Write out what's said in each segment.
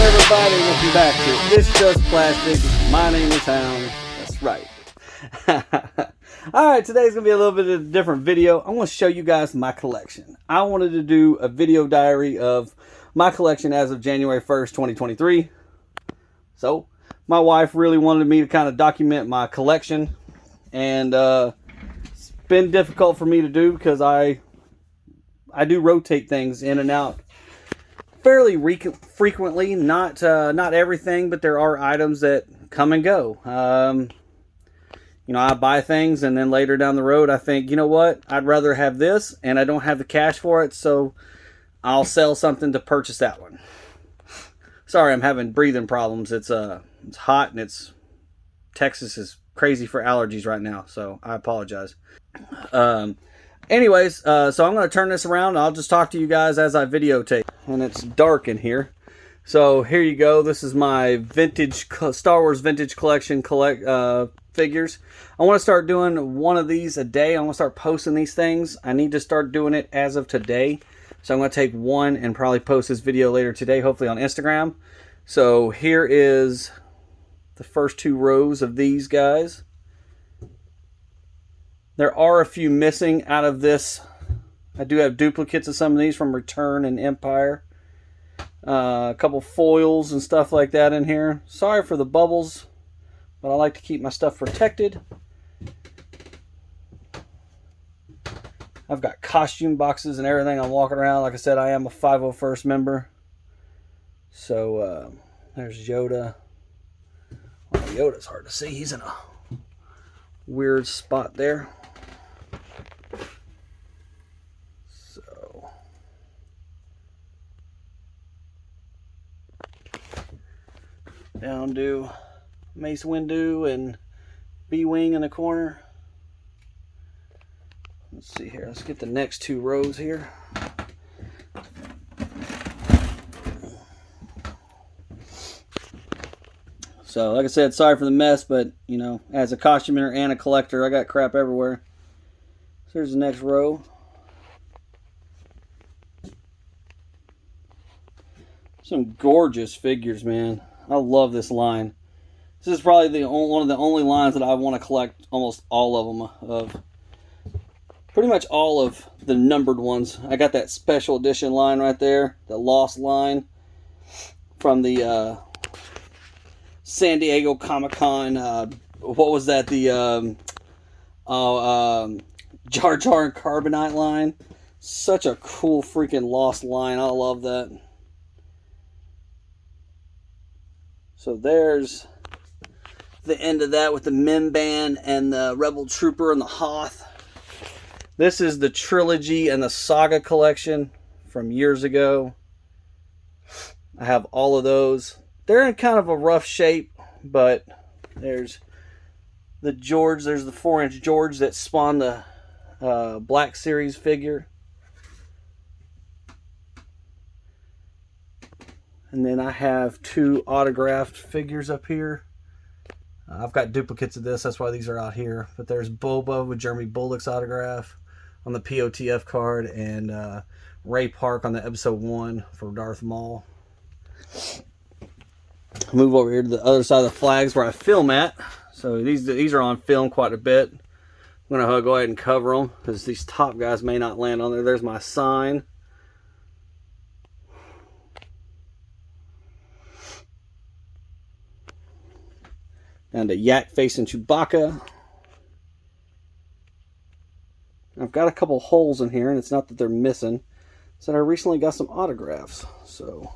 everybody, welcome back to It's Just Plastic. My name is Hound. That's right. Alright, today's going to be a little bit of a different video. I want to show you guys my collection. I wanted to do a video diary of my collection as of January 1st, 2023. So, my wife really wanted me to kind of document my collection. And it's been difficult for me to do because I do rotate things in and out fairly frequently. Not everything, but there are items that come and go. You know, I buy things and then later down the road I think, you know what, I'd rather have this and I don't have the cash for it, so I'll sell something to purchase that one. Sorry, I'm having breathing problems. It's hot and Texas is crazy for allergies right now, so I apologize. Anyways, so I'm going to turn this around. I'll just talk to you guys as I videotape. And it's dark in here. So here you go. This is my vintage Star Wars vintage collection figures. I want to start doing one of these a day. I want to start posting these things. I need to start doing it as of today. So I'm going to take one and probably post this video later today, hopefully on Instagram. So here is the first two rows of these guys. There are a few missing out of this. I do have duplicates of some of these from Return and Empire. A couple foils and stuff like that in here. Sorry for the bubbles, but I like to keep my stuff protected. I've got costume boxes and everything. I'm walking around. Like I said, I am a 501st member. So there's Yoda. Well, Yoda's hard to see. He's in a weird spot there. Down to Mace Windu and B-Wing in the corner. Let's see here. Let's get the next two rows here. So, like I said, sorry for the mess, but, you know, as a costumer and a collector, I got crap everywhere. So, here's the next row. Some gorgeous figures, man. I love this line. This is probably one of the only lines that I want to collect almost all of them of. Pretty much all of the numbered ones. I got that special edition line right there. The Lost line from the San Diego Comic-Con. What was that? The Jar Jar and Carbonite line. Such a cool freaking Lost line. I love that. So there's the end of that with the Mimban and the Rebel Trooper and the Hoth. This is the trilogy and the saga collection from years ago. I have all of those. They're in kind of a rough shape, but there's the George. There's the 4-inch George that spawned the Black Series figure. And then I have two autographed figures up here. I've got duplicates of this, that's why these are out here. But there's Boba with Jeremy Bullock's autograph on the POTF card, and Ray Park on the episode 1 for Darth Maul. Move over here to the other side of the flags where I film at. So these are on film quite a bit. I'm going to go ahead and cover them because these top guys may not land on there. There's my sign. And a Yak facing Chewbacca. I've got a couple holes in here, and it's not that they're missing. It's that I recently got some autographs. So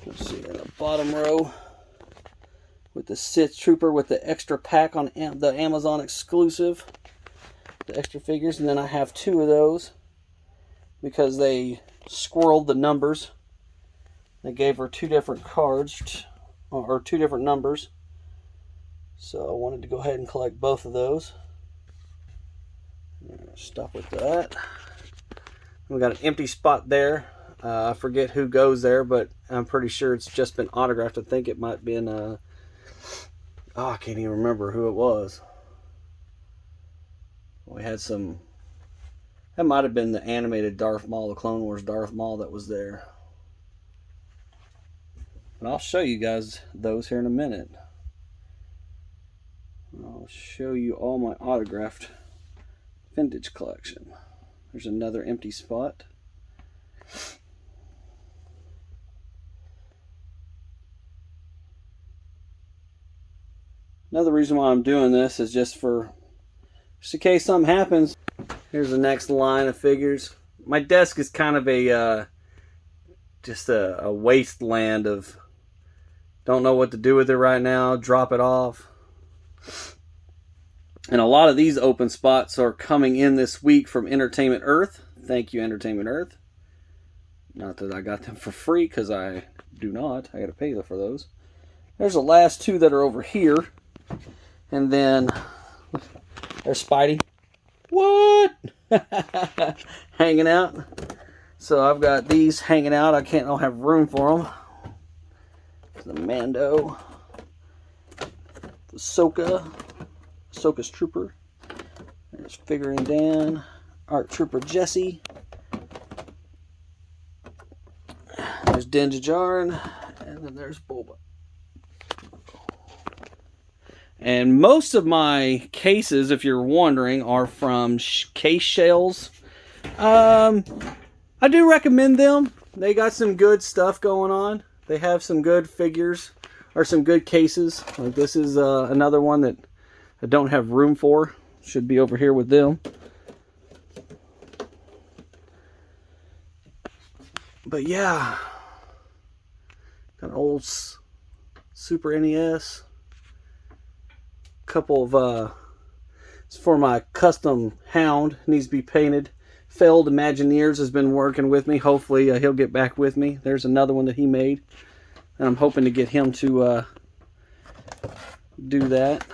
let's see, in the bottom row with the Sith Trooper with the extra pack on the Amazon exclusive. The extra figures, and then I have two of those because they squirreled the numbers. They gave her two different cards or two different numbers, so I wanted to go ahead and collect both of those. Stop with that. We got an empty spot there. I forget who goes there, but I'm pretty sure it's just been autographed. I think it might be in I can't even remember who it was. We had some, that might have been the animated Darth Maul, the Clone Wars Darth Maul that was there. And I'll show you guys those here in a minute. I'll show you all my autographed vintage collection. There's another empty spot. Another reason why I'm doing this is just in case something happens. Here's the next line of figures. My desk is kind of just a wasteland of don't know what to do with it right now, drop it off. And a lot of these open spots are coming in this week from Entertainment Earth. Thank you, Entertainment Earth. Not that I got them for free, because I do not. I got to pay for those. There's the last two that are over here. And then there's Spidey. What? Hanging out. So I've got these hanging out. I don't have room for them. The Mando. The Ahsoka's Trooper. There's Figuring Dan. Art Trooper Jesse. There's Din Djarin. And then there's Boba. And most of my cases, if you're wondering, are from Case Shells. I do recommend them. They got some good stuff going on. They have some good figures, or some good cases. Like this is another one that I don't have room for. Should be over here with them. But yeah, got an old Super NES. Couple of it's for my custom Hound, needs to be painted. Failed Imagineers has been working with me. Hopefully he'll get back with me. There's another one that he made, and I'm hoping to get him to do that.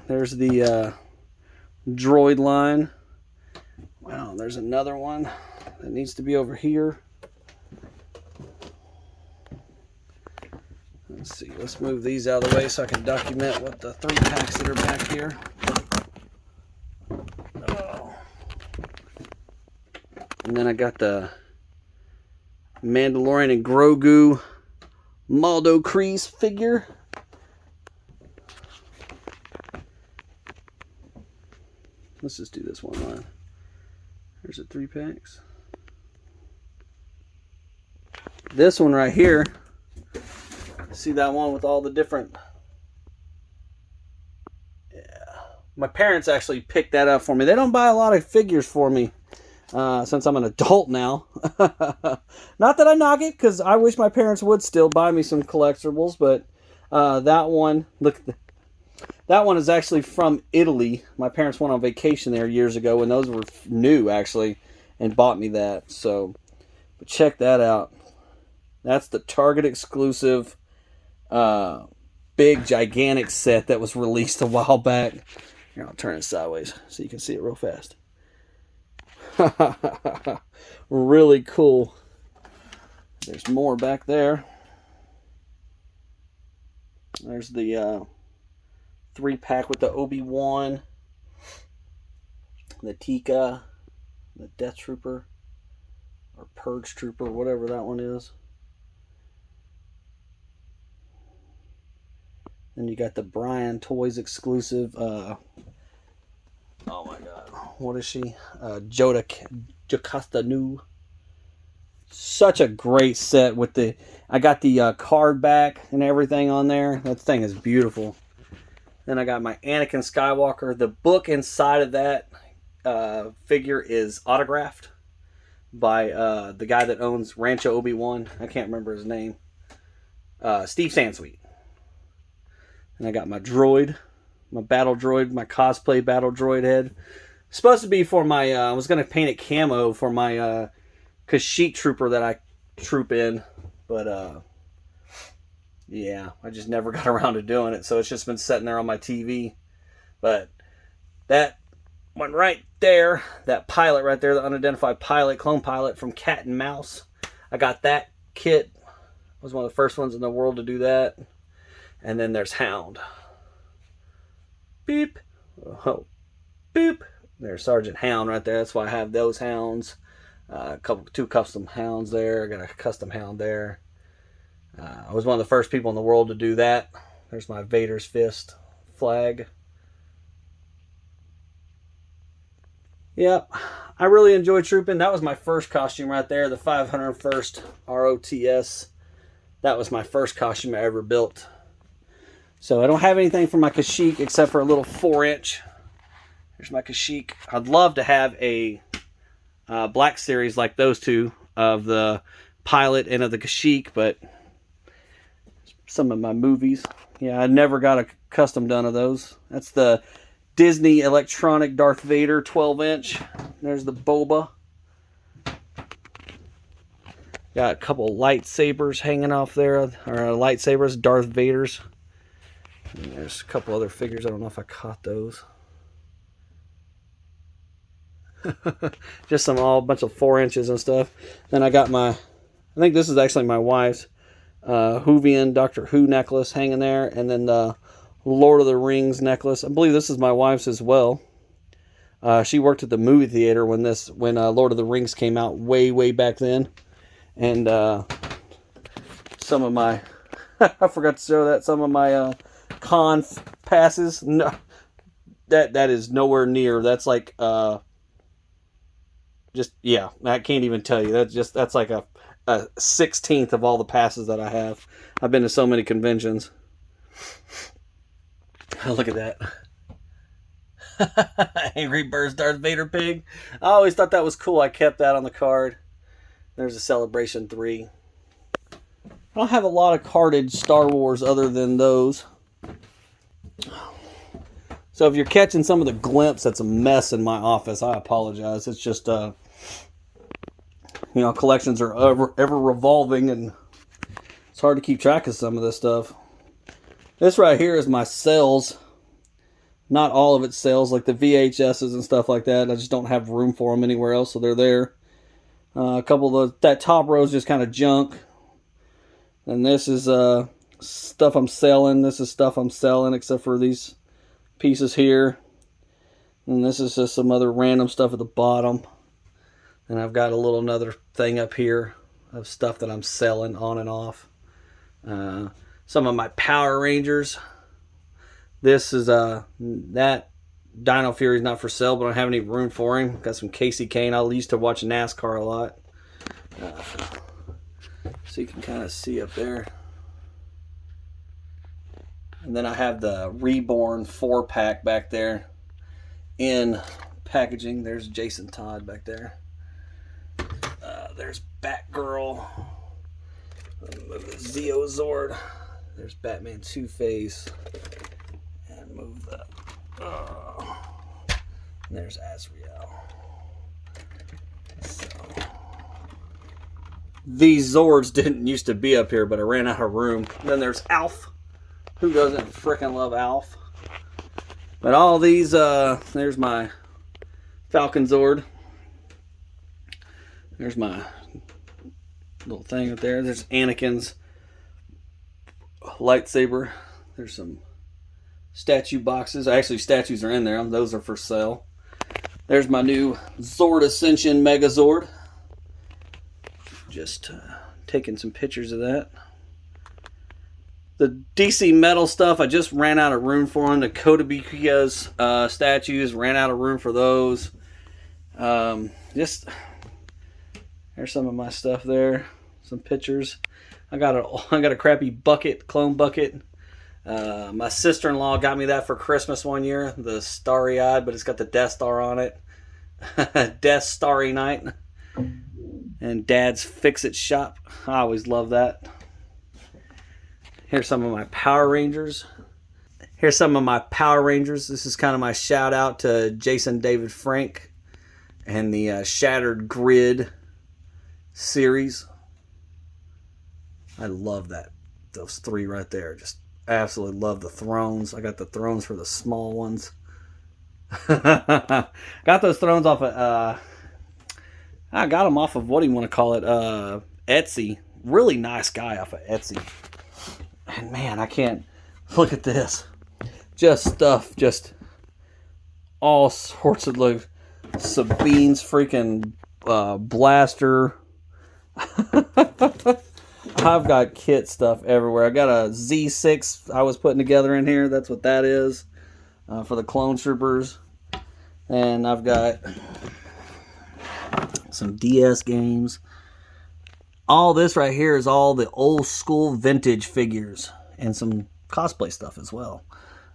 There's the droid line. Wow, there's another one that needs to be over here. Let's see, let's move these out of the way so I can document what the 3-packs that are back here. Oh. And then I got the Mandalorian and Grogu Maldo Kreese figure. Let's just do this one line. There's the 3-packs. This one right here. See that one with all the different... Yeah. My parents actually picked that up for me. They don't buy a lot of figures for me since I'm an adult now. Not that I knock it, because I wish my parents would still buy me some collectibles, but that one, look, that one is actually from Italy. My parents went on vacation there years ago when those were new, actually, and bought me that. So, but check that out. That's the Target exclusive big gigantic set that was released a while back. Here, I'll turn it sideways so you can see it real fast. Really cool. There's more back there. There's the 3-pack with the Obi-Wan, the Tika, the Death Trooper, or Purge Trooper, whatever that one is. Then you got the Brian Toys exclusive. Oh my God, what is she? Jocasta Nu. Such a great set with the. I got the card back and everything on there. That thing is beautiful. Then I got my Anakin Skywalker. The book inside of that figure is autographed by the guy that owns Rancho Obi-Wan. I can't remember his name. Steve Sansweet. And I got my droid, my battle droid, my cosplay battle droid head. Supposed to be for my, I was going to paint it camo for my Kashyyyk trooper that I troop in. But, yeah, I just never got around to doing it. So it's just been sitting there on my TV. But that one right there, that pilot right there, the unidentified pilot, clone pilot from Cat and Mouse. I got that kit. I was one of the first ones in the world to do that. And then there's Hound. Beep. Oh, beep. There's Sergeant Hound right there. That's why I have those hounds. Two custom hounds there. I got a custom hound there. I was one of the first people in the world to do that. There's my Vader's Fist flag. Yep, I really enjoy trooping. That was my first costume right there, the 501st ROTS. That was my first costume I ever built. So I don't have anything for my Kashyyyk except for a little 4-inch. Here's my Kashyyyk. I'd love to have a black series like those two of the pilot and of the Kashyyyk, but some of my movies. Yeah, I never got a custom done of those. That's the Disney electronic Darth Vader 12-inch. There's the Boba. Got a couple lightsabers hanging off there, or lightsabers, Darth Vader's. And there's a couple other figures. I don't know if I caught those. Just a bunch of 4 inches and stuff. Then I got I think this is actually my wife's Whovian Doctor Who necklace hanging there, and then the Lord of the Rings necklace. I believe this is my wife's as well. She worked at the movie theater when Lord of the Rings came out way back then, and some of my I forgot to show that, some of my con passes. No, that is nowhere near. That's like just, yeah, I can't even tell you. That's like a 16th of all the passes that I have. I've been to so many conventions. Look at that. Angry Birds Darth Vader pig. I always thought that was cool. I kept that on the card. There's a Celebration 3. I don't have a lot of carded Star Wars other than those. So if you're catching some of the glimpse, that's a mess in my office. I apologize. It's just, collections are ever revolving, and it's hard to keep track of some of this stuff. This right here is my cells. Not all of it's cells, like the VHSs and stuff like that. I just don't have room for them anywhere else, so they're there. A couple of that top row is just kind of junk. And this is stuff I'm selling. This is stuff I'm selling, except for these pieces here. And this is just some other random stuff at the bottom. And I've got another thing up here of stuff that I'm selling on and off. Some of my Power Rangers. This is that Dino Fury is not for sale, but I don't have any room for him. Got some Casey Kane. I used to watch NASCAR a lot. So you can kind of see up there. And then I have the Reborn 4-pack back there in packaging. There's Jason Todd back there. There's Batgirl. Move the Zeo Zord. There's Batman Two-Face. And move the... and there's Azrael. So, these Zords didn't used to be up here, but I ran out of room. Then there's Alf. Who doesn't freaking love Alf? But all these, there's my Falcon Zord. There's my little thing up there. There's Anakin's lightsaber. There's some statue boxes. Actually, statues are in there. Those are for sale. There's my new Zord Ascension Megazord. Just taking some pictures of that. The DC metal stuff, I just ran out of room for them. The Kotobukiya's statues, ran out of room for those. There's some of my stuff there. Some pictures. I got a crappy bucket, clone bucket. My sister-in-law got me that for Christmas one year. The starry-eyed, but it's got the Death Star on it. Death Starry Night. And Dad's Fix-It Shop. I always love that. Here's some of my Power Rangers. This is kind of my shout out to Jason David Frank and the Shattered Grid series. I love that. Those three right there. Just absolutely love the thrones. I got the thrones for the small ones. Got those thrones off of I got them off of, what do you want to call it, Etsy. Really nice guy off of Etsy. And man, I can't look at this. Just stuff, just all sorts of Sabine's freaking blaster. I've got kit stuff everywhere. I got a Z6 I was putting together in here. That's what that is for the clone troopers. And I've got some DS games. All this right here is all the old school vintage figures and some cosplay stuff as well.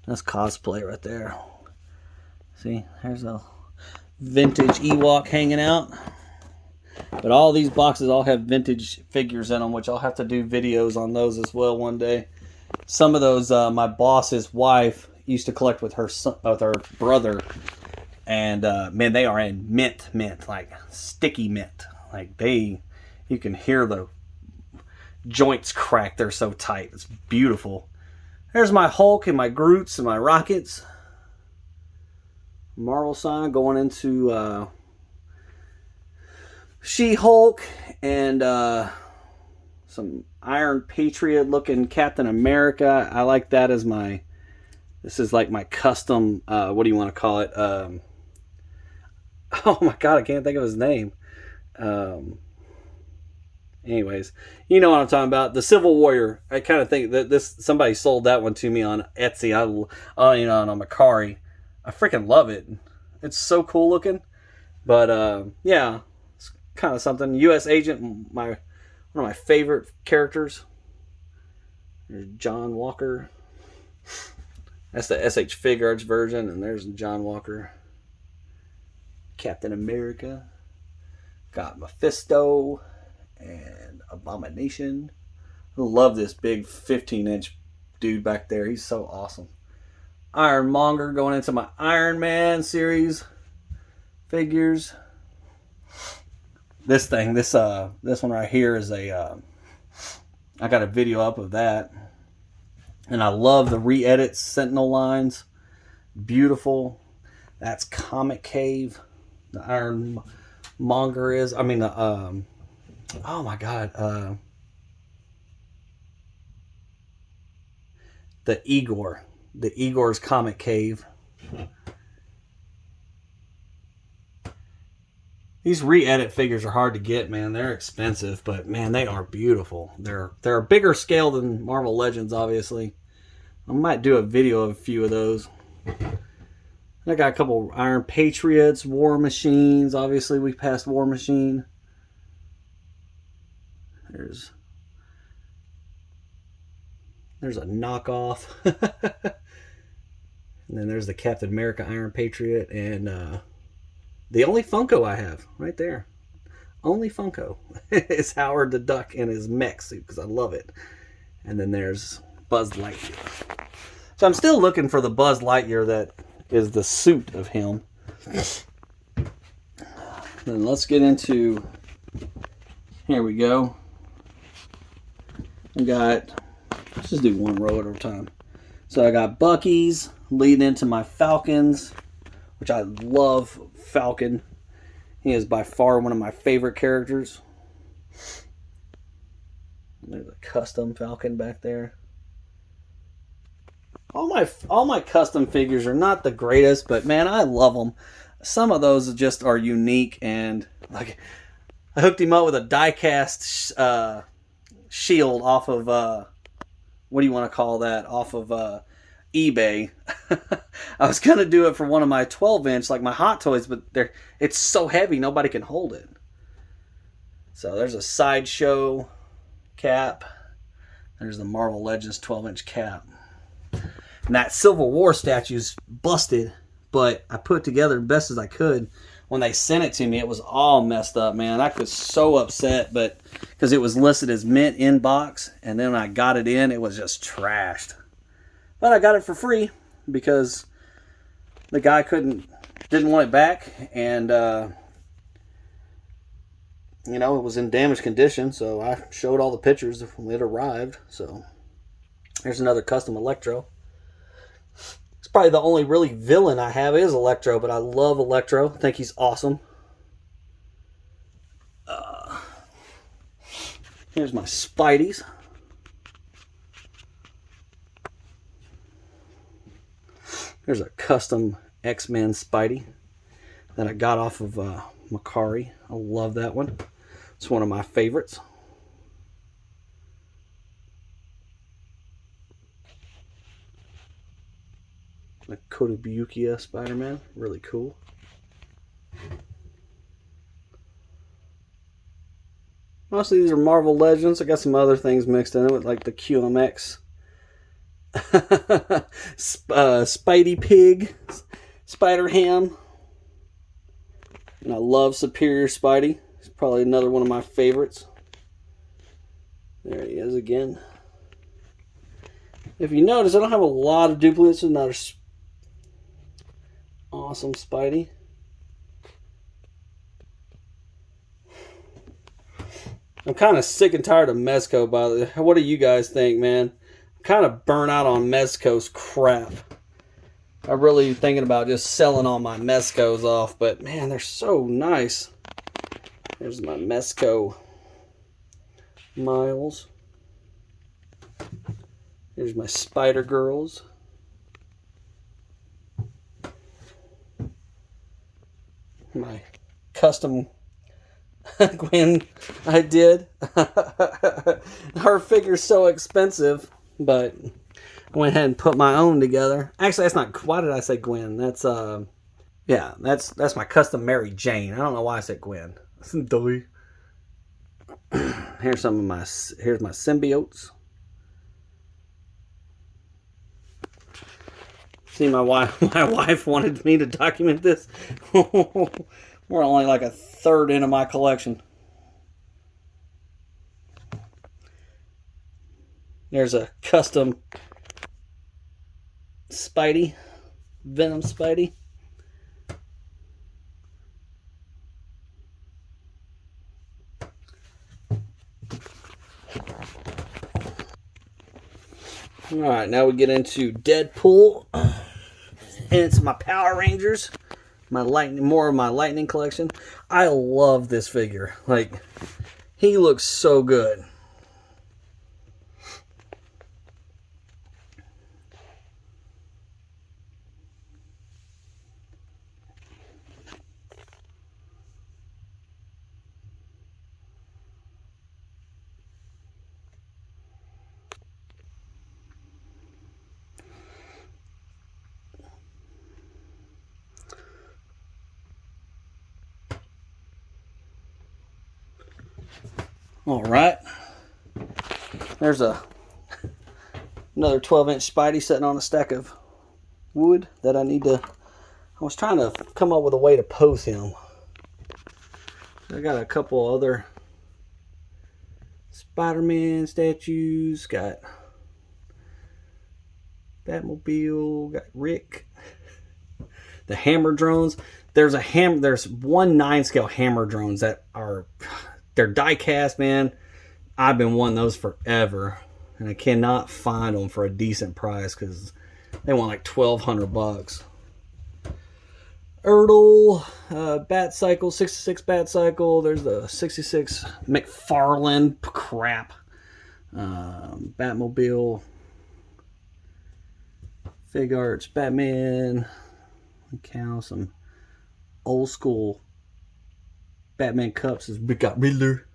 That's cosplay right there. See, there's a vintage Ewok hanging out. But all these boxes all have vintage figures in them, which I'll have to do videos on those as well one day. Some of those, my boss's wife used to collect with her son, with her brother, and man, they are in mint, like sticky mint. Like you can hear the joints crack. They're so tight. It's beautiful. There's my Hulk and my Groots and my Rockets. Marvel sign going into She-Hulk and some Iron Patriot looking Captain America. I like that as my, this is like my custom, what do you want to call it? Oh my God, I can't think of his name. Anyways, you know what I'm talking about. The Civil Warrior. I kind of think that somebody sold that one to me on Etsy. On Mercari. I freaking love it. It's so cool looking. But yeah, it's kind of something. U.S. Agent, one of my favorite characters. There's John Walker. That's the SH Fig Arts version, and there's John Walker. Captain America. Got Mephisto and Abomination. I love this big 15-inch dude back there. He's so awesome. Ironmonger going into my Iron Man series figures. This thing, this one right here is a I got a video up of that. And I love the re-edits Sentinel lines. Beautiful. That's Comic Cave. The Ironmonger is, I mean, oh my God, the Igor's Comic Cave. These re-edit figures are hard to get, man. They're expensive, but man, they are beautiful. They're a bigger scale than Marvel Legends, obviously. I might do a video of a few of those. I got a couple Iron Patriots, War Machines. Obviously, we passed War Machine. There's a knockoff. And then there's the Captain America Iron Patriot. And the only Funko I have right there. Only Funko is Howard the Duck in his mech suit because I love it. And then there's Buzz Lightyear. So I'm still looking for the Buzz Lightyear that is the suit of him. Then let's get into, here we go. I got, let's just do one row at a time. So I got Bucky's leading into my Falcons, which I love Falcon. He is by far one of my favorite characters. There's a custom Falcon back there. All my custom figures are not the greatest, but man, I love them. Some of those just are unique, and like I hooked him up with a die-cast shield off of what do you want to call that? Off of eBay. I was gonna do it for one of my 12-inch, like my Hot Toys, but it's so heavy nobody can hold it. So there's a Sideshow cap. There's the Marvel Legends 12-inch cap. And that Civil War statue's busted, but I put it together the best as I could. When they sent it to me, it was all messed up, man. I was so upset, but because it was listed as mint in box, and then when I got it in, it was just trashed. But I got it for free because the guy didn't want it back, and you know, it was in damaged condition, so I showed all the pictures when it arrived. So there's another custom Electro. It's probably the only really villain I have is Electro, but I love Electro. I think he's awesome. Here's my Spideys. There's a custom X-Men Spidey. that I got off of Mercari. I love that one. It's one of my favorites. The Kotobukiya Spider-Man, really cool. Mostly these are Marvel Legends. I got some other things mixed in it with like the QMX, Spidey Pig, Spider-Ham. And I love Superior Spidey. He's probably another one of my favorites. There he is again. If you notice, I don't have a lot of duplicates. Another awesome Spidey. I'm kind of sick and tired of Mezco, by the way. What do you guys think, man? I'm kind of burnt out on Mezco's crap. I'm really thinking about just selling all my Mezcos off, but man, they're so nice. There's my Mezco Miles. Here's my Spider Girls. My custom Gwen I did. Her figure's so expensive, but I went ahead and put my own together. Actually, that's not. Why did I say Gwen? That's yeah, that's my custom Mary Jane. I don't know why I said Gwen. That's silly. Here's some of my. Here's my symbiotes. See, my wife wanted me to document this. We're only like a third into my collection. There's a custom Spidey, Venom Spidey. Alright, now we get into Deadpool. And it's my Power Rangers. More of my Lightning collection. I love this figure. Like, he looks so good. All right, there's another 12-inch Spidey sitting on a stack of wood that I need to. I was trying to come up with a way to pose him. I got a couple other Spider-Man statues. Got Batmobile. Got Rick. The hammer drones. There's one 9-scale hammer drones that are. They're die cast, man. I've been wanting those forever, and I cannot find them for a decent price because they want like $1,200. Ertl, Bat Cycle, 66 Bat Cycle. There's the 66 McFarlane crap. Batmobile, Fig Arts, Batman. Count some old school Batman cups. We got Riddler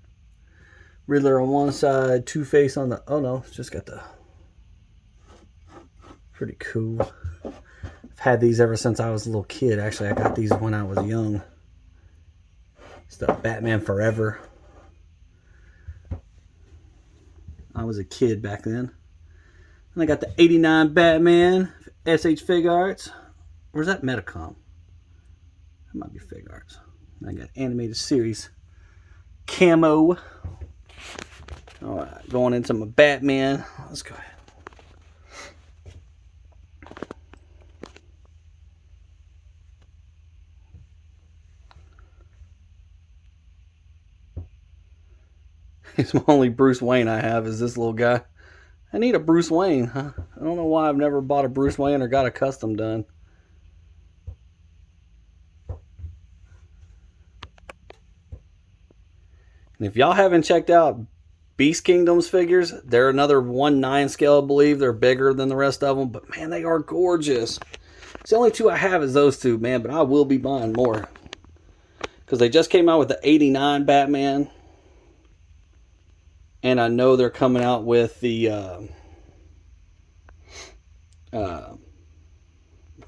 on one side, Two-Face on the. Oh no, it's just got the. Pretty cool. I've had these ever since I was a little kid. Actually, I got these when I was young. It's the Batman Forever. I was a kid back then. And I got the 89 Batman, SH Fig Arts. Where's that Metacom? That might be Fig Arts. I got animated series camo. All right, going into my Batman. Let's go ahead. It's the only Bruce Wayne I have is this little guy. I need a Bruce Wayne, huh? I don't know why I've never bought a Bruce Wayne or got a custom done. And if y'all haven't checked out Beast Kingdom's figures, they're another 1/9 scale, I believe. They're bigger than the rest of them, but man, they are gorgeous. It's the only two I have is those two, man, but I will be buying more. because they just came out with the 89 Batman. And I know they're coming out with the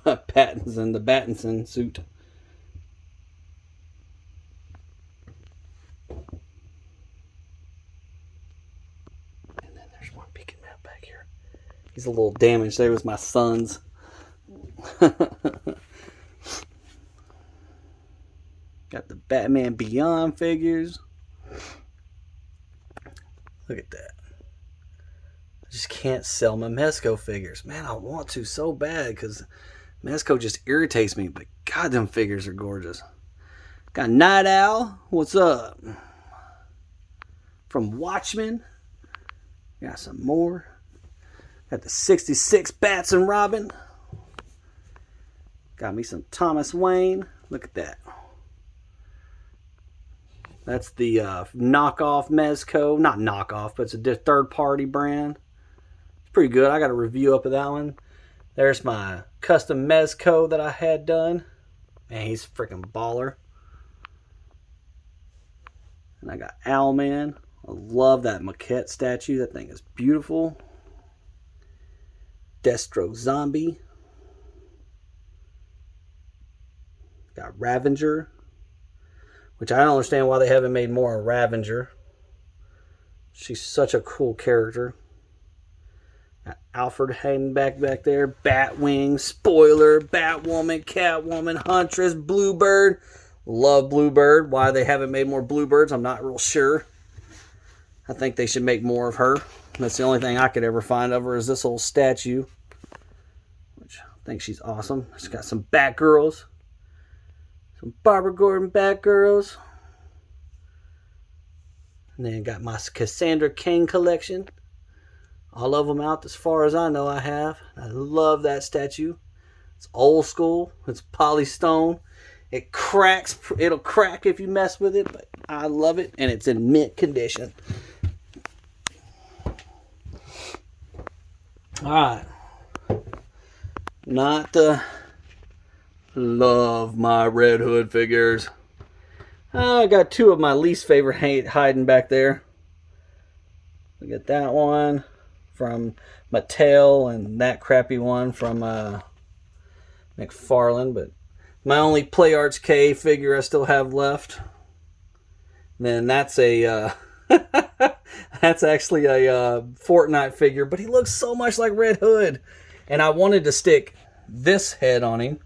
Pattinson, the Battinson suit. And then there's one Pecan map back here. He's a little damaged. There was my son's. Got the Batman Beyond figures. Look at that. I just can't sell my Mezco figures. Man, I want to so bad because Mezco just irritates me. But God, them figures are gorgeous. Got Night Owl. What's up? From Watchmen. Got some more. Got the 66 Bats and Robin. Got me some Thomas Wayne. Look at that. That's the knockoff Mezco. Not knockoff, but it's a third-party brand. It's pretty good. I got a review up of that one. There's my custom Mezco that I had done. Man, he's freaking baller. And I got Owlman. I love that maquette statue. That thing is beautiful. Destro Zombie. Got Ravager. Which I don't understand why they haven't made more of Ravager. She's such a cool character. Got Alfred hanging back there. Batwing, Spoiler, Batwoman, Catwoman, Huntress, Bluebird. Love Bluebird. Why they haven't made more Bluebirds, I'm not real sure. I think they should make more of her. That's the only thing I could ever find of her is this old statue. Which I think she's awesome. She's got some Batgirls. Barbara Gordon Batgirls. And then got my Cassandra Cain collection. All of them out as far as I know I have. I love that statue. It's old school. It's polystone. It cracks. It'll crack if you mess with it, but I love it. And it's in mint condition. Alright. Not love my Red Hood figures. I got two of my least favorite hiding back there. We got that one from Mattel and that crappy one from McFarlane. But my only Play Arts K figure I still have left. Then that's a that's actually a Fortnite figure, but he looks so much like Red Hood, and I wanted to stick this head on him.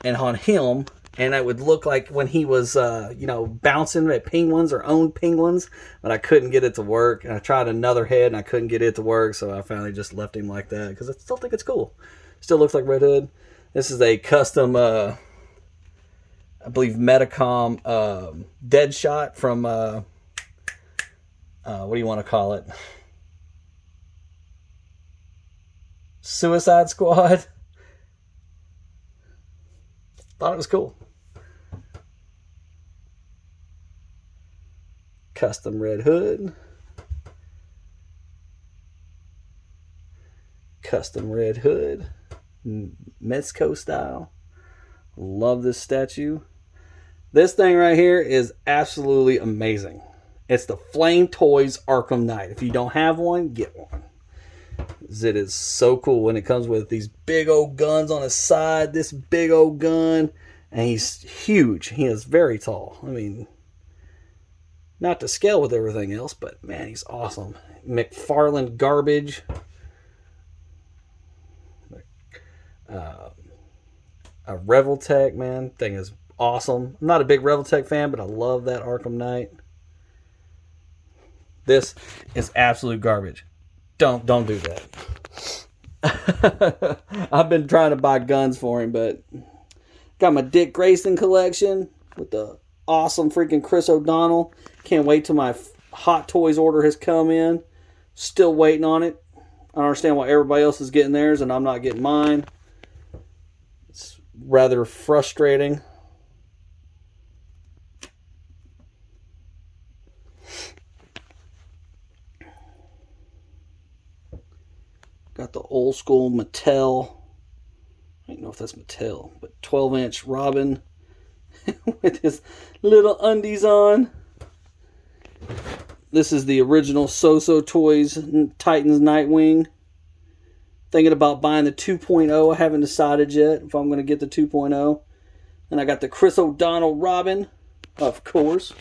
And on him, and it would look like when he was, bouncing at penguins or owned penguins, but I couldn't get it to work. And I tried another head, and I couldn't get it to work, so I finally just left him like that because I still think it's cool. Still looks like Red Hood. This is a custom, I believe, Metacom Deadshot from, what do you want to call it? Suicide Squad. Thought it was cool. Custom Red Hood. Custom Red Hood. Mezco style. Love this statue. This thing right here is absolutely amazing. It's the Flame Toys Arkham Knight. If you don't have one, get one. It is so cool when it comes with these big old guns on his side, this big old gun, and he's huge. He is very tall. I mean, not to scale with everything else, but man, he's awesome. McFarlane garbage. A Reveltech, man, thing is awesome. I'm not a big Reveltech fan, but I love that Arkham Knight. This is absolute garbage. Don't do that. I've been trying to buy guns for him, but got my Dick Grayson collection with the awesome freaking Chris O'Donnell. Can't wait till my Hot Toys order has come in. Still waiting on it. I don't understand why everybody else is getting theirs and I'm not getting mine. It's rather frustrating. Got the old school Mattel. I don't know if that's Mattel, but 12-inch Robin with his little undies on. This is the original So-So Toys Titans Nightwing. Thinking about buying the 2.0. I haven't decided yet if I'm going to get the 2.0. And I got the Chris O'Donnell Robin, of course.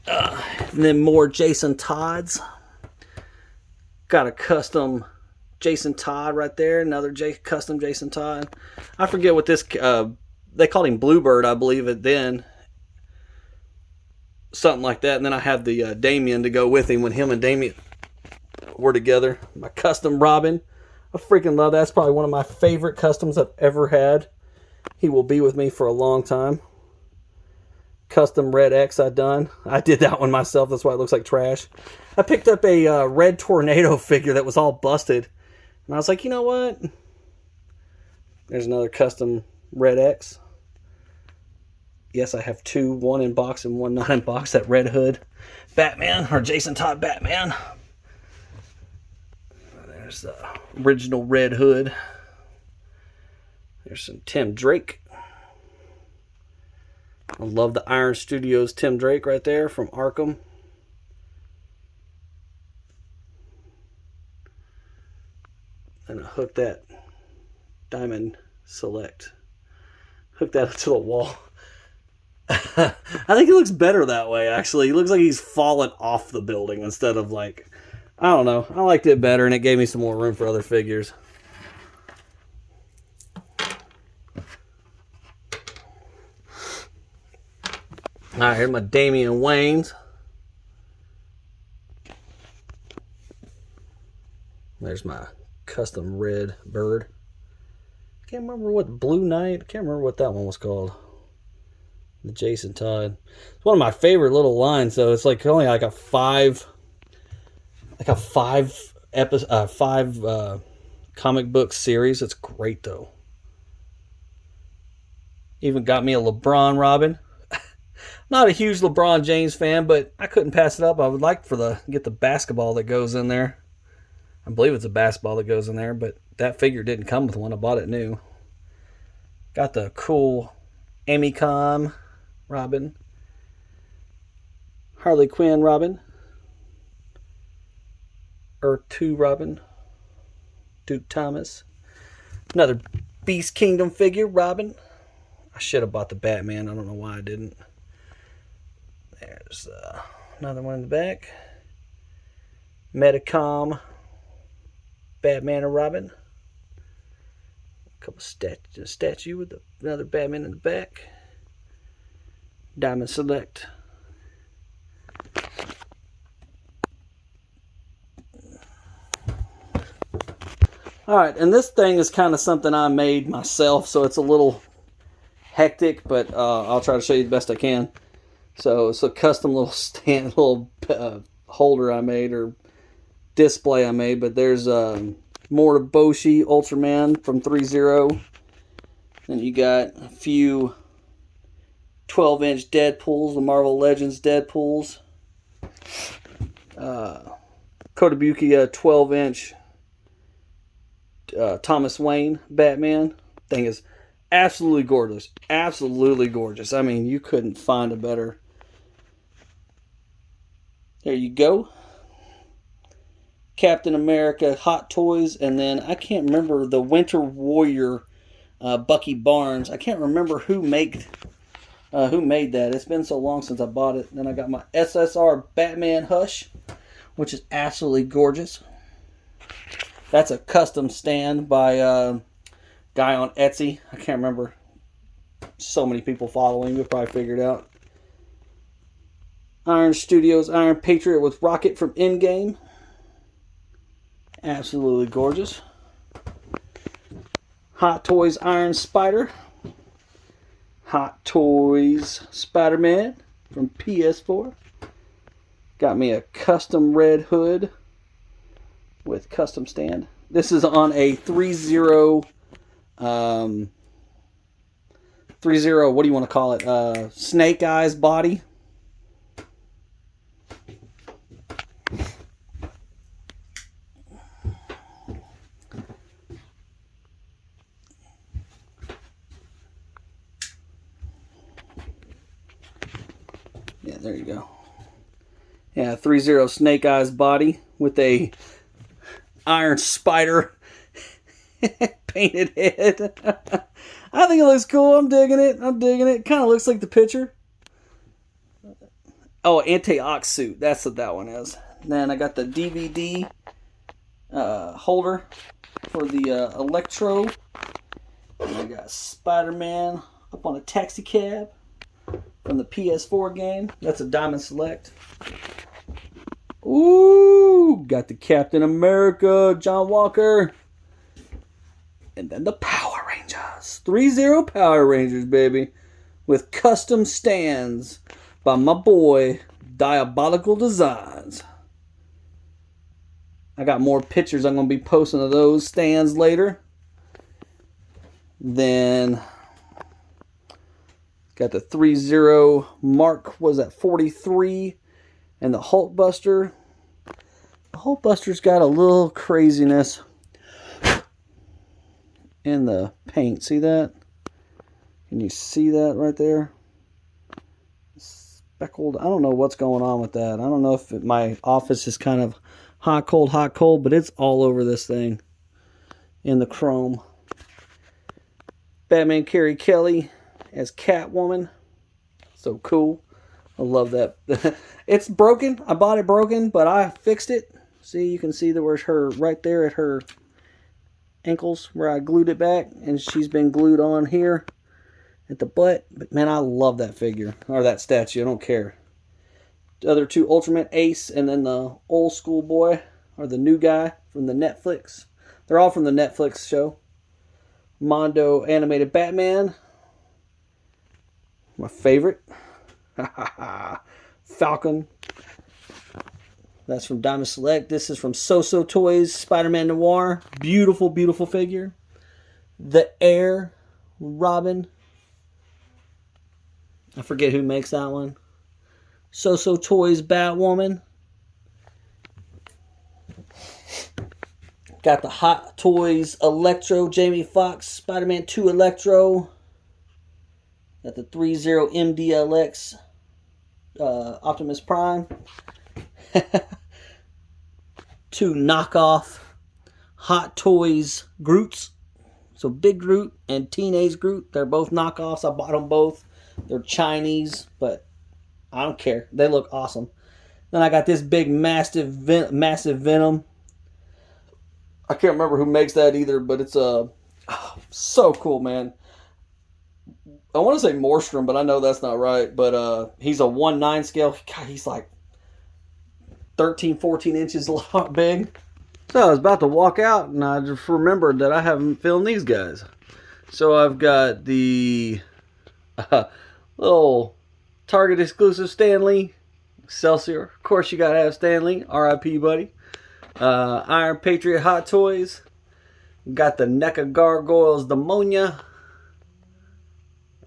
And then more Jason Todds. Got a custom Jason Todd right there. Another custom Jason Todd. I forget what this... they called him Bluebird, I believe, it then. Something like that. And then I have the Damien to go with him when him and Damien were together. My custom Robin. I freaking love that. That's probably one of my favorite customs I've ever had. He will be with me for a long time. Custom Red X I did that one myself. That's why it looks like trash. I picked up a Red Tornado figure that was all busted. And I was like, you know what? There's another custom Red X. Yes, I have two. One in box and one not in box. That Red Hood Batman, or Jason Todd Batman. There's the original Red Hood. There's some Tim Drake. I love the Iron Studios Tim Drake right there from Arkham. And I hooked that Diamond Select. Hook that up to the wall. I think it looks better that way, actually. It looks like he's fallen off the building instead of like... I don't know. I liked it better, and it gave me some more room for other figures. Alright, here's my Damian Waynes. There's my custom Red Bird. Can't remember what Blue Knight. Can't remember what that one was called. The Jason Todd. It's one of my favorite little lines, though. It's like only like a five comic book series. It's great, though. Even got me a LeBron Robin. Not a huge LeBron James fan, but I couldn't pass it up. I would like for get the basketball that goes in there. I believe it's a basketball that goes in there, but that figure didn't come with one. I bought it new. Got the cool Amicom Robin. Harley Quinn Robin. Earth 2 Robin. Duke Thomas. Another Beast Kingdom figure, Robin. I should have bought the Batman. I don't know why I didn't. There's another one in the back. Metacom Batman and Robin. A couple statue with another Batman in the back. Diamond Select. Alright, and this thing is kind of something I made myself, so it's a little hectic, but I'll try to show you the best I can. So it's a custom little stand, little holder I made, or display I made, but there's Mortaboshi Ultraman from 3-0. Then you got a few 12-inch Deadpools, the Marvel Legends Deadpools. Kotobukiya 12-inch Thomas Wayne Batman. Thing is absolutely gorgeous. Absolutely gorgeous. I mean, you couldn't find a better. There you go. Captain America Hot Toys, and then I can't remember the Winter Warrior Bucky Barnes. I can't remember who made that. It's been so long since I bought it. Then I got my SSR Batman Hush, which is absolutely gorgeous. That's a custom stand by a guy on Etsy. I can't remember. So many people following. You'll probably figure it out. Iron Studios Iron Patriot with Rocket from Endgame. Absolutely gorgeous. Hot Toys Iron Spider. Hot Toys Spider-Man from PS4. Got me a custom Red Hood with custom stand. This is on a 3-0 3-0, what do you want to call it? Snake Eyes body. There you go. Yeah, 3-0 Snake Eyes body with a Iron Spider painted head. I think it looks cool. I'm digging it. I'm digging it. Kind of looks like the picture. Oh, anti-ox suit. That's what that one is. Then I got the DVD holder for the Electro. And I got Spider-Man up on a taxi cab from the PS4 game. That's a Diamond Select. Ooh, got the Captain America, John Walker. And then the Power Rangers. 3-0 Power Rangers, baby. With custom stands by my boy, Diabolical Designs. I got more pictures I'm going to be posting of those stands later. Then got the 3-0 Mark, was that 43? And the Hulkbuster. The Hulkbuster's got a little craziness in the paint. See that? Can you see that right there? Speckled. I don't know what's going on with that. I don't know if my office is kind of hot, cold, but it's all over this thing in the chrome. Batman Carrie Kelly as Catwoman. So cool. I love that. It's broken. I bought it broken, but I fixed it. See, you can see there was her right there at her ankles where I glued it back, and she's been glued on here at the butt. But man, I love that figure, or that statue. I don't care. The other two, Ultimate Ace, and then the old school boy, or the new guy from the Netflix. They're all from the Netflix show. Mondo animated Batman. My favorite. Falcon. That's from Diamond Select. This is from So Toys, Spider-Man Noir. Beautiful, beautiful figure. The Air, Robin. I forget who makes that one. So Toys, Batwoman. Got the Hot Toys Electro, Jamie Foxx, Spider-Man 2 Electro. Got the 3-0 MDLX Optimus Prime. 2 knockoff Hot Toys Groots. So Big Groot and Teenage Groot. They're both knockoffs. I bought them both. They're Chinese, but I don't care. They look awesome. Then I got this big massive Venom. I can't remember who makes that either, but it's so cool, man. I want to say Morstrom, but I know that's not right. But he's a 1/9 scale. God, he's like 13, 14 inches big. So I was about to walk out, and I just remembered that I haven't filmed these guys. So I've got the little Target exclusive Stan Lee, Excelsior. Of course, you gotta have Stan Lee, R.I.P. buddy. Iron Patriot Hot Toys. Got the NECA Gargoyles Demonia.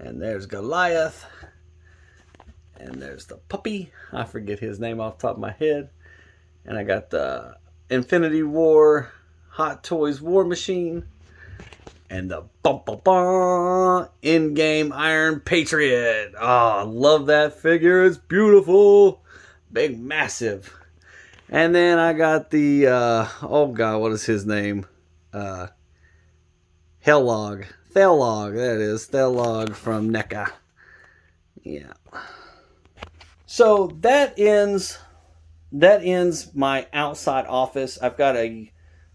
And there's Goliath. And there's the puppy. I forget his name off the top of my head. And I got the Infinity War Hot Toys War Machine. And the in-game Iron Patriot. Oh, I love that figure. It's beautiful. Big, massive. And then I got the, oh God, what is his name? Thelog. There it is. Thelog from NECA. Yeah. So that ends my outside office. I've got a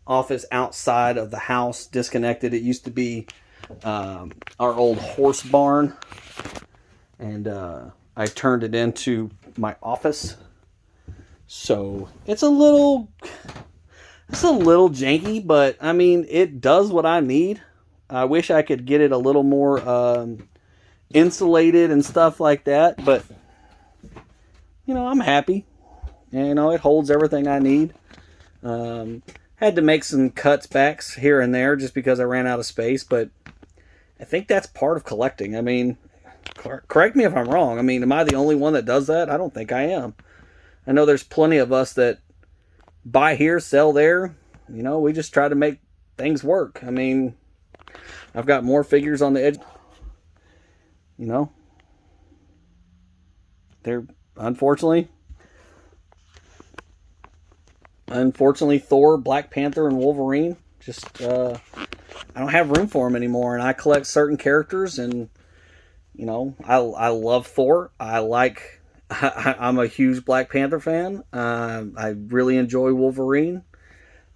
office outside of the house, disconnected. It used to be our old horse barn, and I turned it into my office. So it's a little janky, but I mean, it does what I need. I wish I could get it a little more insulated and stuff like that, but you know, I'm happy. And, you know, it holds everything I need. Had to make some cuts backs here and there just because I ran out of space, but I think that's part of collecting. I mean, correct me if I'm wrong. I mean, am I the only one that does that? I don't think I am. I know there's plenty of us that buy here, sell there. You know, we just try to make things work. I mean, I've got more figures on the edge. You know, they're unfortunately, Thor, Black Panther, and Wolverine just I don't have room for them anymore. And I collect certain characters, and you know, I love Thor. I'm a huge Black Panther fan. I really enjoy Wolverine.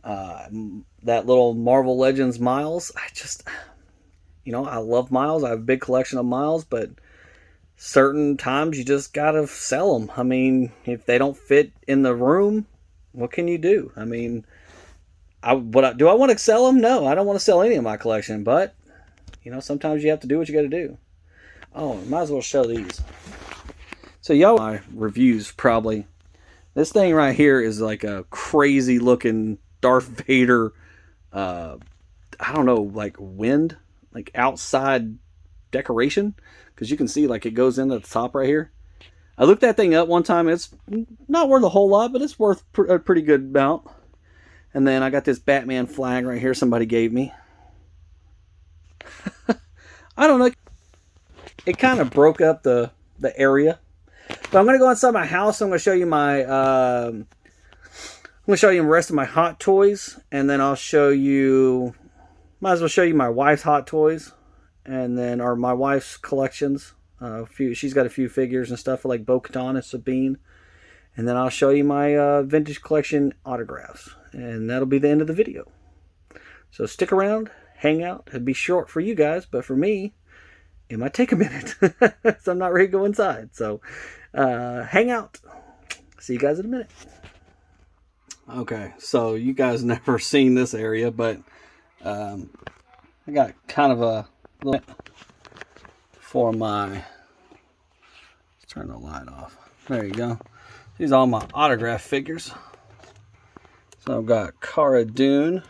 That little Marvel Legends Miles. I love Miles. I have a big collection of Miles, but certain times you just gotta sell them. I mean, if they don't fit in the room, what can you do? I mean, do I want to sell them? No, I don't want to sell any of my collection, but sometimes you have to do what you got to do. Oh, might as well show these. So y'all, my reviews probably. This thing right here is like a crazy looking Darth Vader. I don't know, like wind, like outside decoration, because you can see like it goes into the top right here. I looked that thing up one time. It's not worth a whole lot, but it's worth a pretty good amount. And then I got this Batman flag right here somebody gave me. I don't know. It kind of broke up the area. But I'm going to go inside my house. I'm going to show you the rest of my hot toys. And then I'll show you, might as well show you my wife's hot toys. And then, or my wife's collections. She's got a few figures and stuff like Bo-Katan and Sabine. And then I'll show you my vintage collection autographs. And that'll be the end of the video. So stick around, hang out. It'll be short for you guys, but for me, it might take a minute. So I'm not ready to go inside. So hang out. See you guys in a minute. Okay, so you guys never seen this area, but I got kind of a little for my, let's turn the light off. There you go. These are all my autograph figures. So I've got Cara Dune.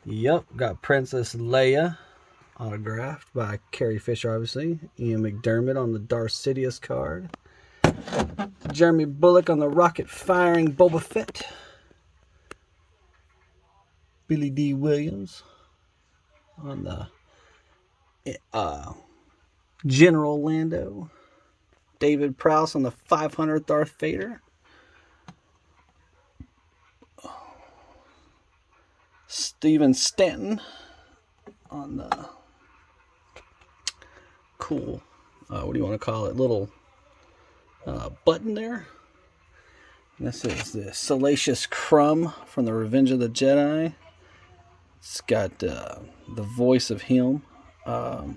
Yep, got Princess Leia autographed by Carrie Fisher, obviously. Ian McDermott on the Darth Sidious card. Jeremy Bulloch on the rocket firing Boba Fett. Billy D. Williams on the General Lando. David Prowse on the 500th Darth Vader. Steven Stanton on the cool, what do you want to call it, little button there. And this is the Salacious Crumb from the Revenge of the Jedi. It's got the voice of him. Oh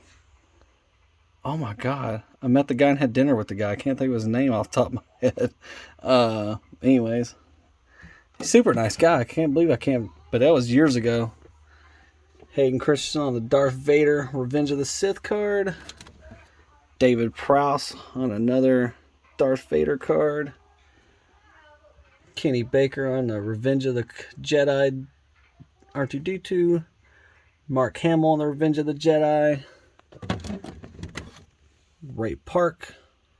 my god, I met the guy and had dinner with the guy. I can't think of his name off the top of my head. Anyways, super nice guy. I can't believe but that was years ago. Hayden Christensen on the Darth Vader Revenge of the Sith card. David Prowse on another Darth Vader card. Kenny Baker on the Revenge of the Jedi R2-D2. Mark Hamill on the Revenge of the Jedi. Ray Park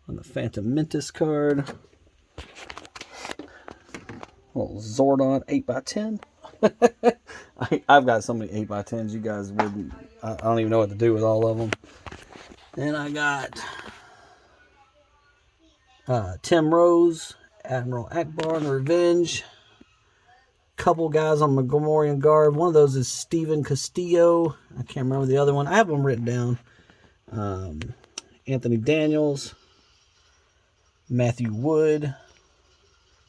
on the Phantom Menace card. Little Zordon 8x10. I've got so many 8x10s, you guys wouldn't, I don't even know what to do with all of them. Then I got Tim Rose, Admiral Akbar on Revenge. Couple guys on Megorian Guard. One of those is Steven Castillo. I can't remember the other one. I have them written down. Anthony Daniels. Matthew Wood.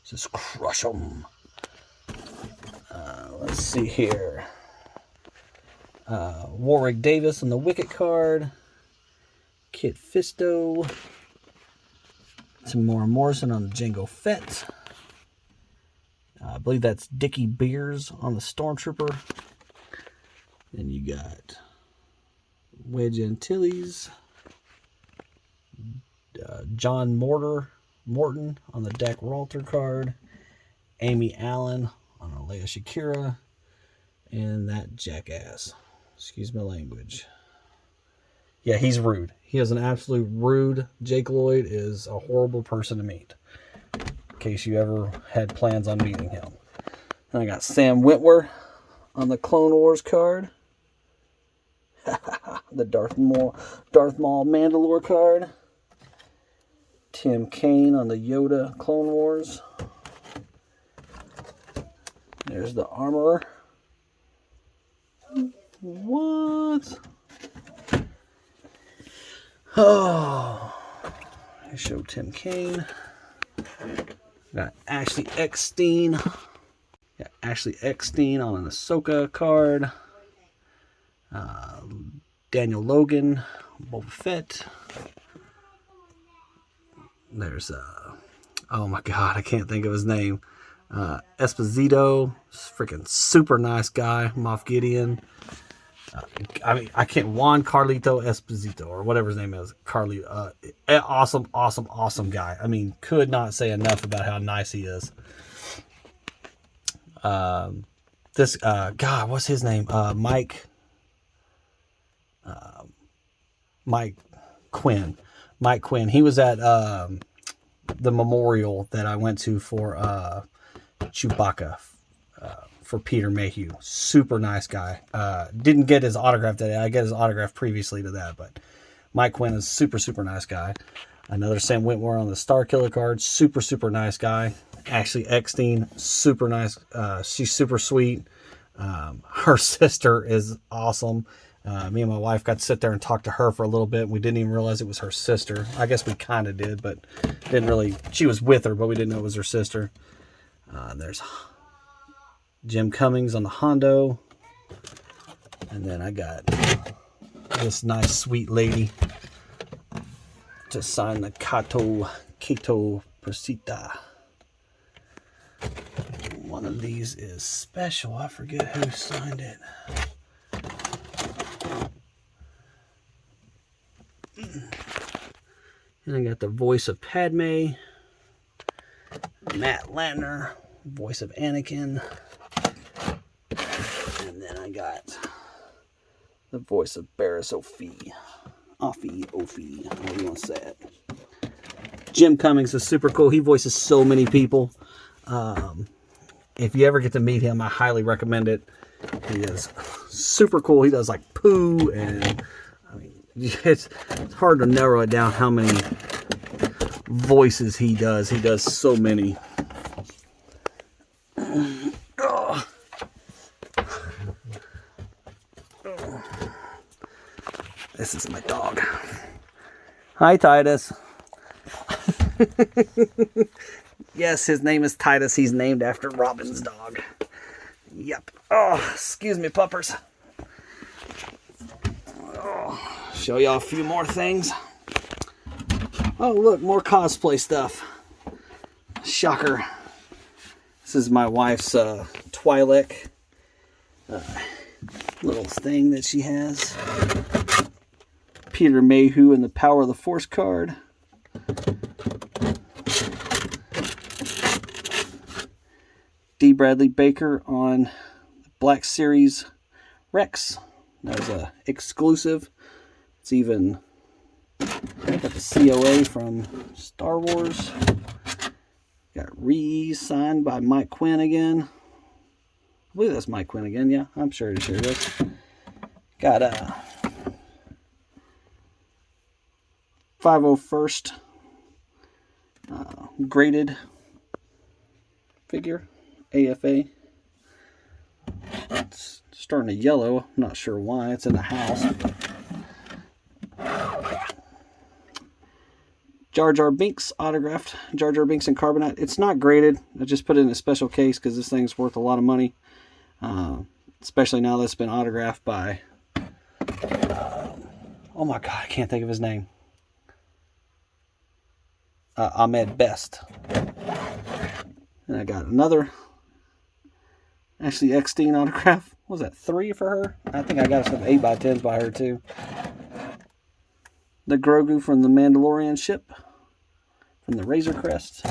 Just crush them. Let's see here. Warwick Davis on the Wicket card. Kit Fisto. Tamora Morrison on the Jango Fett. I believe that's Dickie Beers on the Stormtrooper. Then you got Wedge Antilles. John Morton on the Dak Ralter card. Amy Allen on a Leia Shakira. And that jackass. Excuse my language. Yeah, he's rude. He is an absolute rude. Jake Lloyd is a horrible person to meet. In case you ever had plans on meeting him. And I got Sam Witwer on the Clone Wars card. The Darth Maul Mandalore card. Tim Kaine on the Yoda Clone Wars. There's the Armorer. What? Oh, I show Tim Kaine. Got Ashley Eckstein. Got Ashley Eckstein on an Ahsoka card. Daniel Logan, Boba Fett. There's oh my god, I can't think of his name. Esposito, freaking super nice guy. Moff Gideon. I mean, I can't. Juan Carlito Esposito, or whatever his name is. Awesome guy. I mean, could not say enough about how nice he is. This God, what's his name? Mike Quinn. Mike Quinn. He was at the memorial that I went to for Chewbacca. For Peter Mayhew. Super nice guy. Didn't get his autograph today. I get his autograph previously to that, but Mike Quinn is super nice guy. Another Sam Witwer on the Star Killer card. Super nice guy. Ashley Eckstein, super nice. She's super sweet. Her sister is awesome. Me and my wife got to sit there and talk to her for a little bit. We didn't even realize it was her sister. I guess we kind of did, but didn't really. She was with her, but we didn't know it was her sister. There's Jim Cummings on the Hondo. And then I got this nice sweet lady to sign the Kato Persita. One of these is special. I forget who signed it. And I got the voice of Padme. Matt Latner, voice of Anakin. And then I got the voice of Barriss Offee. Offee, however you want to say it. Jim Cummings is super cool. He voices so many people. If you ever get to meet him, I highly recommend it. He is super cool. He does like poo, and I mean, it's hard to narrow it down how many voices he does. He does so many. This is my dog. Hi, Titus. Yes, his name is Titus. He's named after Robin's dog. Yep. Oh, excuse me, puppers. Oh, show y'all a few more things. Oh, look, more cosplay stuff. Shocker. This is my wife's Twi'lek little thing that she has. Peter Mayhew and the Power of the Force card. D. Bradley Baker on the Black Series Rex. That was a exclusive. It's even got the COA from Star Wars. Got re-signed by Mike Quinn again. I believe that's Mike Quinn again. Yeah, I'm sure it is. Got a 501st graded figure. AFA. It's starting to yellow. I'm not sure why. It's in the house. Jar Jar Binks autographed. Jar Jar Binks in carbonite. It's not graded. I just put it in a special case because this thing's worth a lot of money. Especially now that it's been autographed by oh my god, I can't think of his name. Ahmed Best. And I got another Ashley Eckstein autograph. What was that, 3 for her? I think I got some 8x10s by her too. The Grogu from the Mandalorian ship. From the Razor Crest.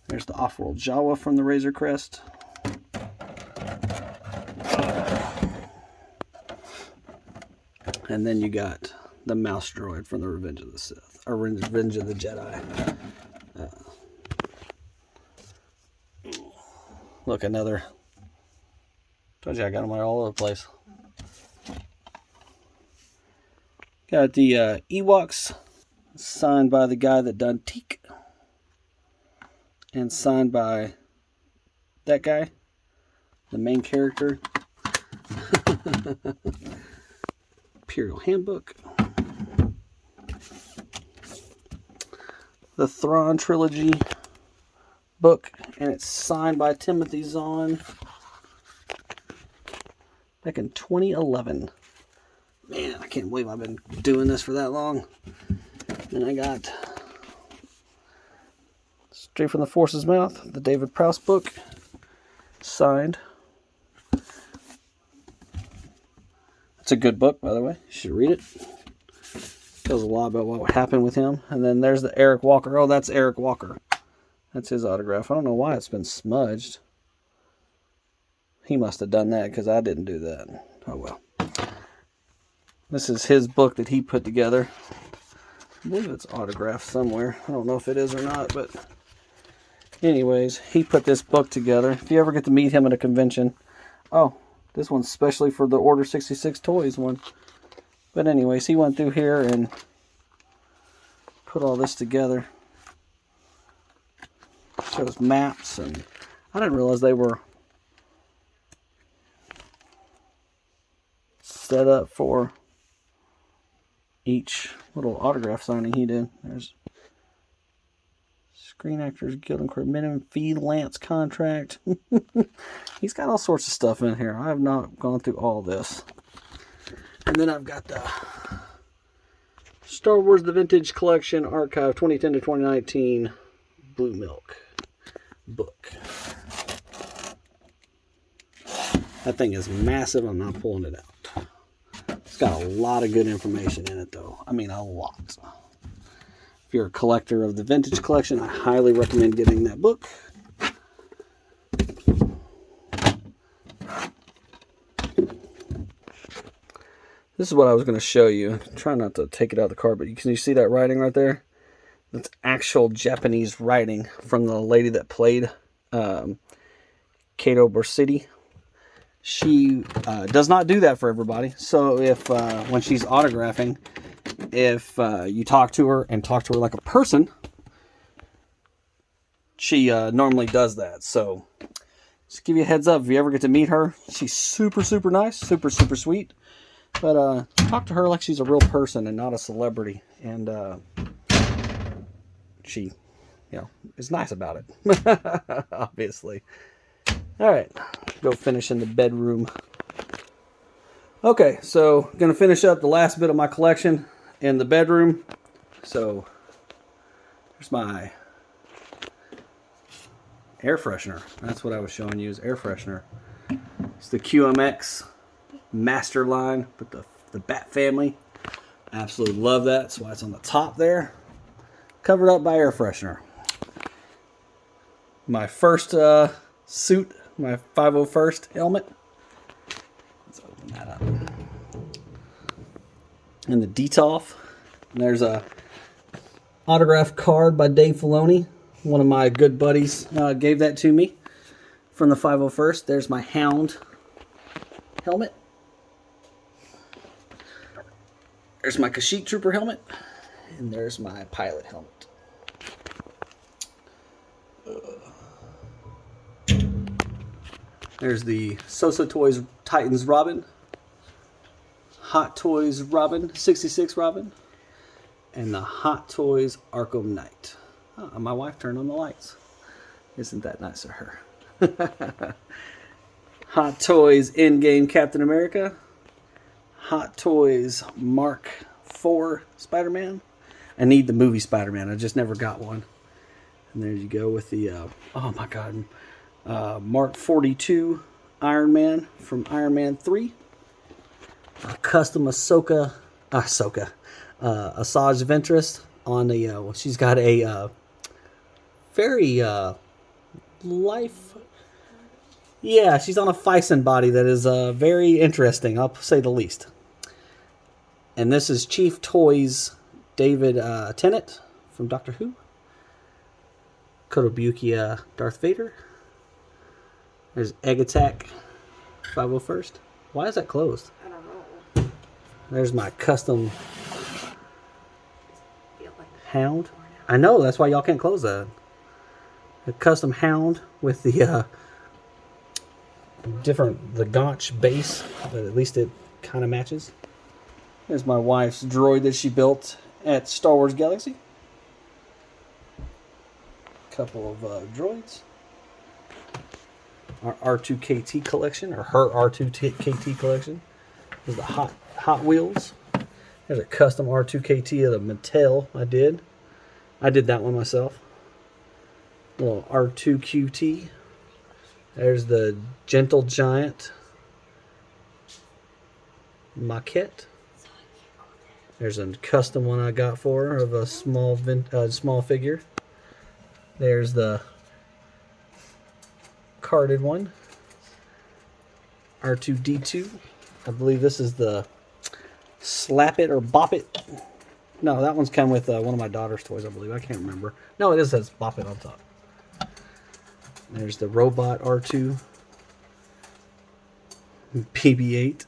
There's the Off-World Jawa from the Razor Crest. And then you got the mouse droid from the Revenge of the Sith. Or Revenge of the Jedi. Look, another. Told you I got them all over the place. Got the Ewoks Signed by the guy that done Teak. And signed by that guy, the main character. Imperial Handbook. The Thrawn Trilogy book, and it's signed by Timothy Zahn back in 2011. Man, I can't believe I've been doing this for that long. And I got straight from the Force's Mouth, the David Prowse book, signed. It's a good book, by the way. You should read it. Tells a lot about what happened with him. And then there's the Eric Walker. Oh, that's Eric Walker. That's his autograph. I don't know why it's been smudged. He must have done that because I didn't do that. Oh, well. This is his book that he put together. I believe it's autographed somewhere. I don't know if it is or not, but anyways, he put this book together. If you ever get to meet him at a convention. Oh, this one's specially for the Order 66 Toys one. But anyways, he went through here and put all this together. Shows maps, and I didn't realize they were set up for each little autograph signing he did. There's Screen Actors Guild and minimum fee, Lance contract. He's got all sorts of stuff in here. I have not gone through all this. And then I've got the Star Wars The Vintage Collection Archive 2010 to 2019 Blue Milk book. That thing is massive. I'm not pulling it out. It's got a lot of good information in it, though. I mean, a lot. If you're a collector of the vintage collection, I highly recommend getting that book. This is what I was going to show you. Try not to take it out of the card, but can you see that writing right there? That's actual Japanese writing from the lady that played Kato Borsidi. She does not do that for everybody. So if when she's autographing, if you talk to her and talk to her like a person, she normally does that. So just give you a heads up if you ever get to meet her. She's super, super nice, super, super sweet. But talk to her like she's a real person and not a celebrity. And she, is nice about it. Obviously. All right, go finish in the bedroom. Okay, so I'm going to finish up the last bit of my collection in the bedroom. So there's my air freshener. That's what I was showing you, is air freshener. It's the QMX Master line with the Bat family. Absolutely love that. That's why it's on the top there. Covered up by air freshener. My first suit, my 501st helmet. Let's open that up. And the Detolf. And there's a autograph card by Dave Filoni. One of my good buddies gave that to me from the 501st. There's my Hound helmet. There's my Kashyyyk Trooper helmet. And there's my pilot helmet. There's the Sosa Toys Titans Robin. Hot Toys Robin, 66 Robin. And the Hot Toys Arkham Knight. Oh, my wife turned on the lights. Isn't that nice of her? Hot Toys Endgame Captain America. Hot Toys Mark IV Spider-Man. I need the movie Spider-Man. I just never got one. And there you go with the, oh my God, Mark 42 Iron Man from Iron Man 3. A custom Ahsoka Asajj Ventress on the, she's got a very life, yeah, she's on a Fison body that is very interesting, I'll say the least. And this is Chief Toys David Tennant from Doctor Who. Kotobukiya Darth Vader. There's Egg Attack 501st. Why is that closed? I don't know. There's my custom Feel like Hound. I know, that's why y'all can't close that. A custom Hound with the the Gotch base, but at least it kind of matches. There's my wife's droid that she built at Star Wars Galaxy. Couple of droids. Our R2KT collection, or her R2KT collection. There's the Hot Wheels. There's a custom R2KT of the Mattel I did. I did that one myself. Little R2QT. There's the Gentle Giant maquette. There's a custom one I got for her of a small figure. There's the carded one. R2D2. I believe this is the Slap It or Bop It. No, that one's come with one of my daughter's toys, I believe. I can't remember. No, it says Bop It on top. There's the Robot R2. BB-8.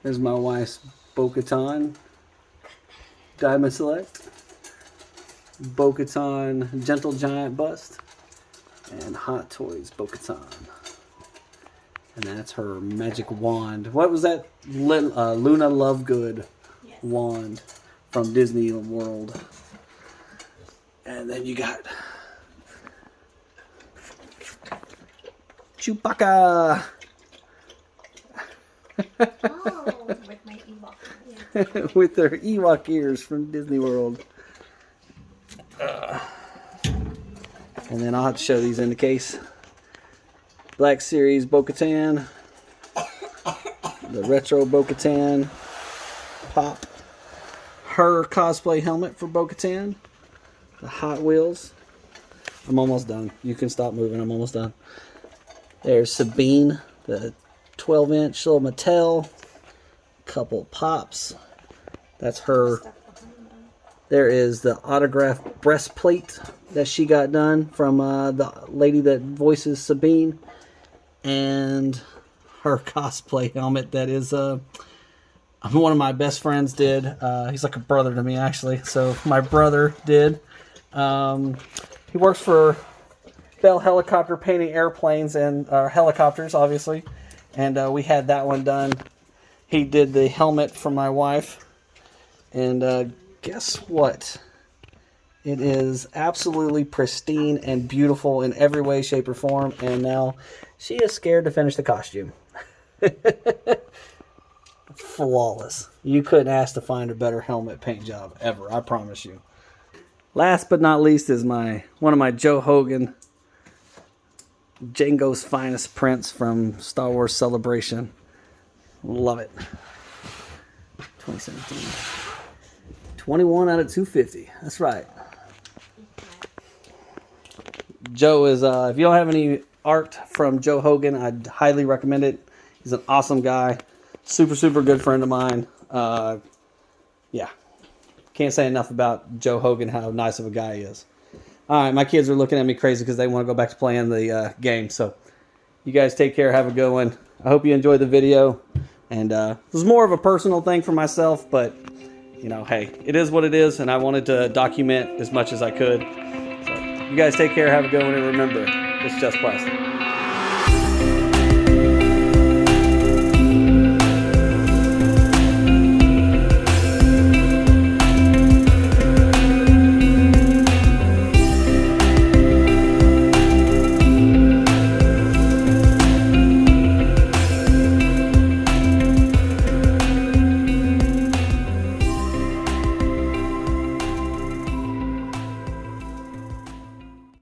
There's my wife's Bo-Katan Diamond Select. Bo-Katan Gentle Giant Bust. And Hot Toys Bo-Katan. And that's her magic wand. What was that? Luna Lovegood wand from Disney World. And then you got Chewbacca. Oh, with my Ewok ears. With their Ewok ears from Disney World. And then I'll have to show these in the case. Black Series Bo-Katan. The Retro Bo-Katan Pop. Her cosplay helmet for Bo-Katan. The Hot Wheels. I'm almost done. You can stop moving. I'm almost done. There's Sabine, the 12-inch little Mattel. Couple pops. That's her. There is the autographed breastplate that she got done from the lady that voices Sabine. And her cosplay helmet that is one of my best friends did. He's like a brother to me, actually. So my brother did. He works for Bell Helicopter painting airplanes and helicopters, obviously. And we had that one done. He did the helmet for my wife. And guess what? It is absolutely pristine and beautiful in every way, shape, or form. And now she is scared to finish the costume. Flawless. You couldn't ask to find a better helmet paint job ever, I promise you. Last but not least is one of my Joe Hogan Django's Finest prints from Star Wars Celebration. Love it. 2017. 21 out of 250. That's right. Joe is, if you don't have any art from Joe Hogan, I'd highly recommend it. He's an awesome guy. Super, super good friend of mine. Yeah. Can't say enough about Joe Hogan, how nice of a guy he is. All right, my kids are looking at me crazy because they want to go back to playing the game. So you guys take care. Have a good one. I hope you enjoyed the video. And it was more of a personal thing for myself, but, you know, hey, it is what it is, and I wanted to document as much as I could. So you guys take care. Have a good one, and remember, it's just plastic.